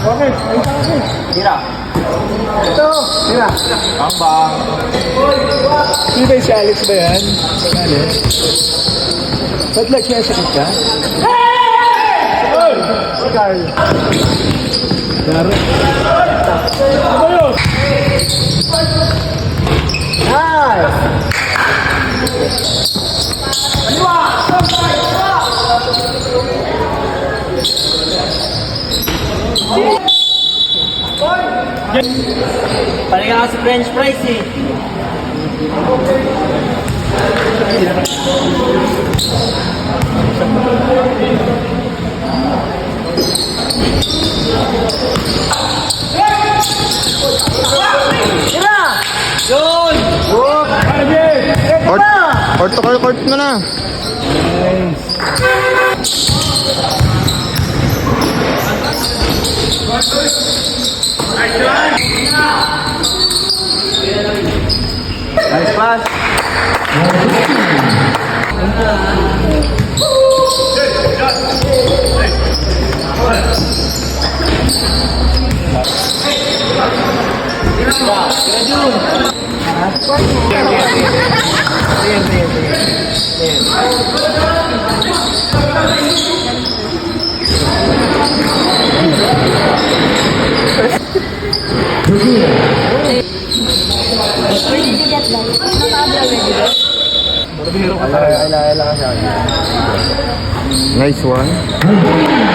Okay, Tira. ito. Tira. Bang. Sino ba si Alex ba yan? Ano? Ba't like siya sakit ka? Hey! Carl. Laro. Ano yun? Nice! Palinga ka sa French fries eh. Tira! Yun! Court to court mo na. Nice pass. Nice one.